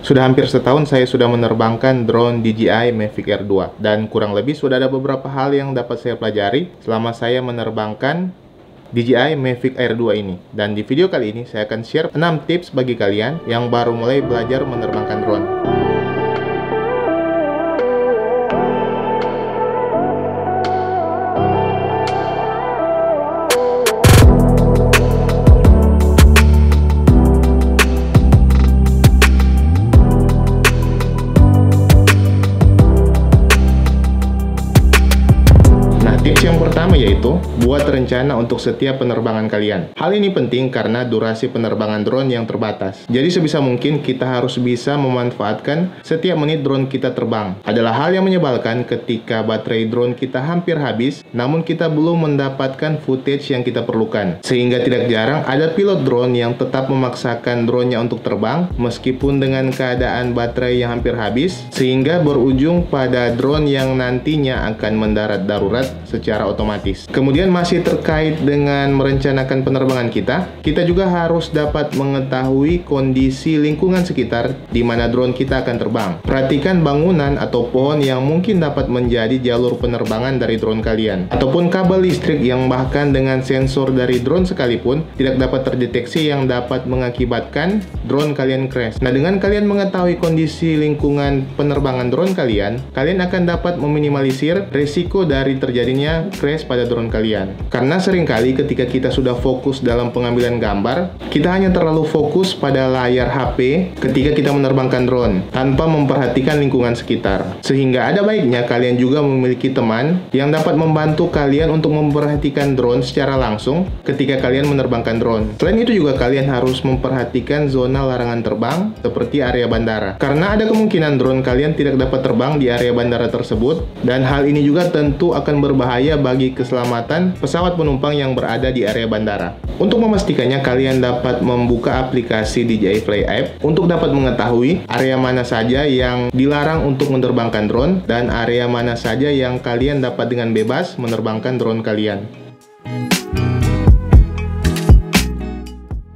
Sudah hampir setahun saya sudah menerbangkan drone DJI Mavic Air 2 dan kurang lebih sudah ada beberapa hal yang dapat saya pelajari selama saya menerbangkan DJI Mavic Air 2 ini. Dan di video kali ini saya akan share 6 tips bagi kalian yang baru mulai belajar menerbangkan drone. Tips yang pertama yaitu, buat rencana untuk setiap penerbangan kalian. Hal ini penting karena durasi penerbangan drone yang terbatas. Jadi sebisa mungkin kita harus bisa memanfaatkan setiap menit drone kita terbang. Adalah hal yang menyebalkan ketika baterai drone kita hampir habis, namun kita belum mendapatkan footage yang kita perlukan. Sehingga tidak jarang ada pilot drone yang tetap memaksakan drone-nya untuk terbang, meskipun dengan keadaan baterai yang hampir habis, sehingga berujung pada drone yang nantinya akan mendarat darurat secara otomatis. Kemudian masih terkait dengan merencanakan penerbangan kita juga harus dapat mengetahui kondisi lingkungan sekitar di mana drone kita akan terbang. Perhatikan bangunan atau pohon yang mungkin dapat menjadi jalur penerbangan dari drone kalian, ataupun kabel listrik yang bahkan dengan sensor dari drone sekalipun tidak dapat terdeteksi yang dapat mengakibatkan drone kalian crash. Nah, dengan kalian mengetahui kondisi lingkungan penerbangan drone kalian akan dapat meminimalisir risiko dari terjadinya crash pada drone kalian. Karena seringkali ketika kita sudah fokus dalam pengambilan gambar, kita hanya terlalu fokus pada layar HP ketika kita menerbangkan drone, tanpa memperhatikan lingkungan sekitar. Sehingga ada baiknya kalian juga memiliki teman yang dapat membantu kalian untuk memperhatikan drone secara langsung ketika kalian menerbangkan drone. Selain itu juga kalian harus memperhatikan zona larangan terbang seperti area bandara. Karena ada kemungkinan drone kalian tidak dapat terbang di area bandara tersebut, dan hal ini juga tentu akan berbahaya bagi keselamatan pesawat penumpang yang berada di area bandara. Untuk memastikannya, kalian dapat membuka aplikasi DJI Fly App untuk dapat mengetahui area mana saja yang dilarang untuk menerbangkan drone dan area mana saja yang kalian dapat dengan bebas menerbangkan drone kalian.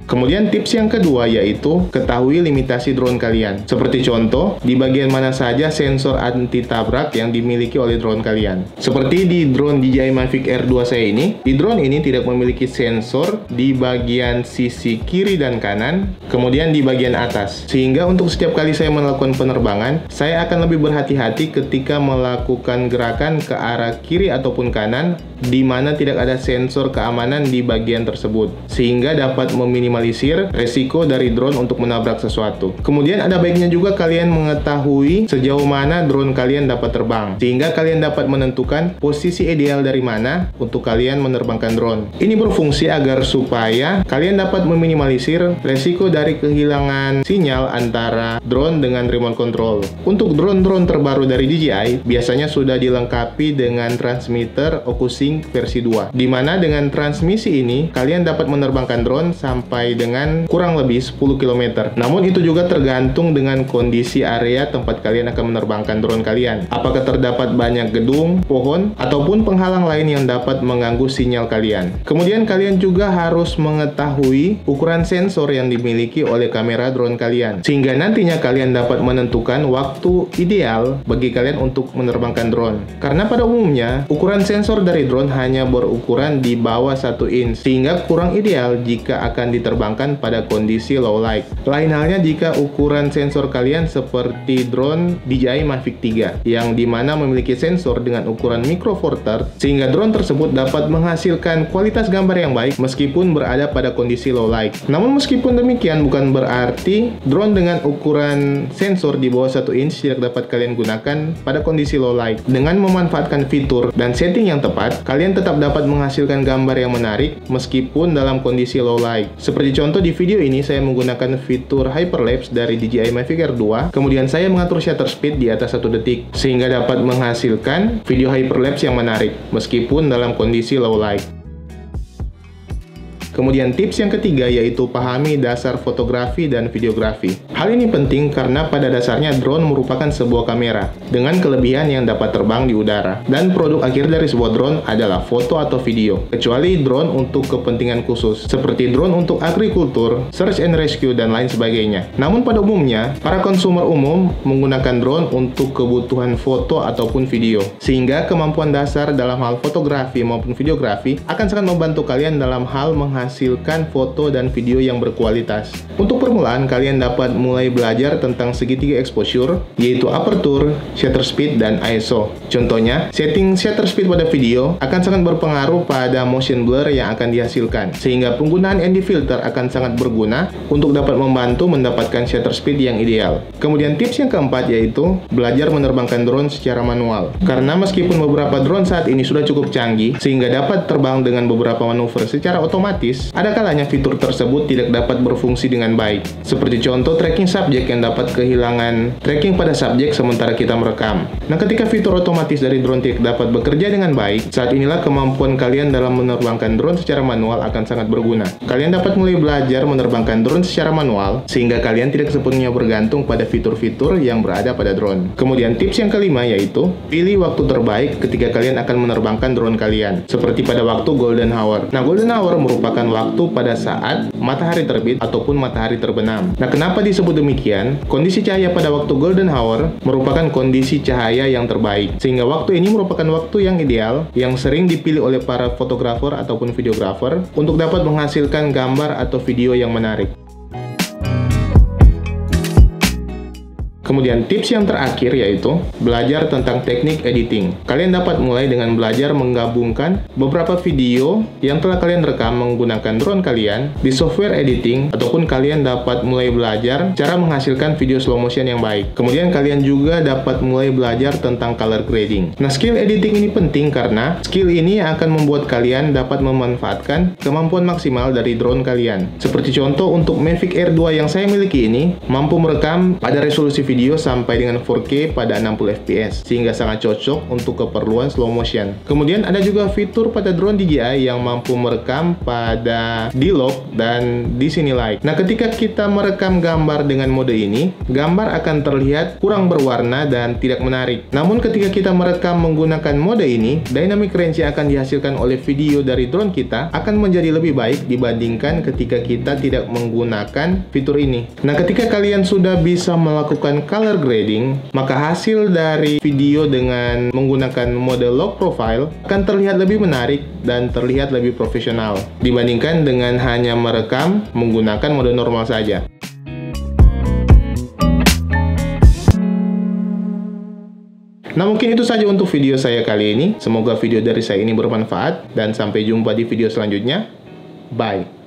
Kemudian tips yang kedua yaitu ketahui limitasi drone kalian. Seperti contoh, di bagian mana saja sensor anti tabrak yang dimiliki oleh drone kalian. Seperti di drone DJI Mavic Air 2 saya ini, di drone ini tidak memiliki sensor di bagian sisi kiri dan kanan, kemudian di bagian atas. Sehingga untuk setiap kali saya melakukan penerbangan, saya akan lebih berhati-hati ketika melakukan gerakan ke arah kiri ataupun kanan, di mana tidak ada sensor keamanan di bagian tersebut, sehingga dapat meminimalisir resiko dari drone untuk menabrak sesuatu. Kemudian ada baiknya juga kalian mengetahui sejauh mana drone kalian dapat terbang, sehingga kalian dapat menentukan posisi ideal dari mana untuk kalian menerbangkan drone. Ini berfungsi agar supaya kalian dapat meminimalisir resiko dari kehilangan sinyal antara drone dengan remote control. Untuk drone-drone terbaru dari DJI biasanya sudah dilengkapi dengan transmitter OcuSync versi 2, di mana dengan transmisi ini kalian dapat menerbangkan drone sampai dengan kurang lebih 10 km. Namun itu juga tergantung dengan kondisi area tempat kalian akan menerbangkan drone kalian. Apakah terdapat banyak gedung, pohon, ataupun penghalang lain yang dapat mengganggu sinyal kalian. Kemudian kalian juga harus mengetahui ukuran sensor yang dimiliki oleh kamera drone kalian, sehingga nantinya kalian dapat menentukan waktu ideal bagi kalian untuk menerbangkan drone. Karena pada umumnya ukuran sensor dari drone hanya berukuran di bawah 1 inch, sehingga kurang ideal jika akan diterbangkan pada kondisi low light. Lain halnya jika ukuran sensor kalian seperti drone DJI Mavic 3, yang dimana memiliki sensor dengan ukuran micro four thirds, sehingga drone tersebut dapat menghasilkan kualitas gambar yang baik meskipun berada pada kondisi low light. Namun meskipun demikian, bukan berarti drone dengan ukuran sensor di bawah 1 inch tidak dapat kalian gunakan pada kondisi low light. Dengan memanfaatkan fitur dan setting yang tepat, kalian tetap dapat menghasilkan gambar yang menarik meskipun dalam kondisi low light. Seperti contoh di video ini, saya menggunakan fitur hyperlapse dari DJI Mavic Air 2, kemudian saya mengatur shutter speed di atas 1 detik, sehingga dapat menghasilkan video hyperlapse yang menarik meskipun dalam kondisi low light. Kemudian tips yang ketiga yaitu pahami dasar fotografi dan videografi. Hal ini penting karena pada dasarnya drone merupakan sebuah kamera dengan kelebihan yang dapat terbang di udara. Dan produk akhir dari sebuah drone adalah foto atau video, kecuali drone untuk kepentingan khusus, seperti drone untuk agrikultur, search and rescue, dan lain sebagainya. Namun pada umumnya, para konsumer umum menggunakan drone untuk kebutuhan foto ataupun video, sehingga kemampuan dasar dalam hal fotografi maupun videografi akan sangat membantu kalian dalam hal menghasilkan foto dan video yang berkualitas. Untuk permulaan, kalian dapat mulai belajar tentang segitiga exposure, yaitu aperture, shutter speed, dan ISO. Contohnya, setting shutter speed pada video akan sangat berpengaruh pada motion blur yang akan dihasilkan, sehingga penggunaan ND filter akan sangat berguna untuk dapat membantu mendapatkan shutter speed yang ideal. Kemudian tips yang keempat yaitu belajar menerbangkan drone secara manual. Karena meskipun beberapa drone saat ini sudah cukup canggih, sehingga dapat terbang dengan beberapa manuver secara otomatis, ada kalanya fitur tersebut tidak dapat berfungsi dengan baik. Seperti contoh tracking subjek yang dapat kehilangan tracking pada subjek sementara kita merekam. Nah, ketika fitur otomatis dari drone tidak dapat bekerja dengan baik, saat inilah kemampuan kalian dalam menerbangkan drone secara manual akan sangat berguna. Kalian dapat mulai belajar menerbangkan drone secara manual, sehingga kalian tidak sepenuhnya bergantung pada fitur-fitur yang berada pada drone. Kemudian tips yang kelima yaitu pilih waktu terbaik ketika kalian akan menerbangkan drone kalian, seperti pada waktu golden hour. Nah, golden hour merupakan waktu pada saat matahari terbit ataupun matahari terbenam. Nah, kenapa disebut demikian? Kondisi cahaya pada waktu golden hour merupakan kondisi cahaya yang terbaik, sehingga waktu ini merupakan waktu yang ideal yang sering dipilih oleh para fotografer ataupun videografer untuk dapat menghasilkan gambar atau video yang menarik. Kemudian tips yang terakhir yaitu belajar tentang teknik editing. Kalian dapat mulai dengan belajar menggabungkan beberapa video yang telah kalian rekam menggunakan drone kalian di software editing, ataupun kalian dapat mulai belajar cara menghasilkan video slow motion yang baik. Kemudian kalian juga dapat mulai belajar tentang color grading. Nah, skill editing ini penting karena skill ini akan membuat kalian dapat memanfaatkan kemampuan maksimal dari drone kalian. Seperti contoh untuk Mavic Air 2 yang saya miliki ini mampu merekam pada resolusi video sampai dengan 4K pada 60 fps, sehingga sangat cocok untuk keperluan slow motion. Kemudian ada juga fitur pada drone DJI yang mampu merekam pada D-Log dan D-Cine Light. Nah, ketika kita merekam gambar dengan mode ini, gambar akan terlihat kurang berwarna dan tidak menarik. Namun ketika kita merekam menggunakan mode ini, dynamic range yang akan dihasilkan oleh video dari drone kita akan menjadi lebih baik dibandingkan ketika kita tidak menggunakan fitur ini. Nah, ketika kalian sudah bisa melakukan color grading, maka hasil dari video dengan menggunakan mode log profile akan terlihat lebih menarik dan terlihat lebih profesional dibandingkan dengan hanya merekam menggunakan mode normal saja. Nah, mungkin itu saja untuk video saya kali ini. Semoga video dari saya ini bermanfaat dan sampai jumpa di video selanjutnya. Bye.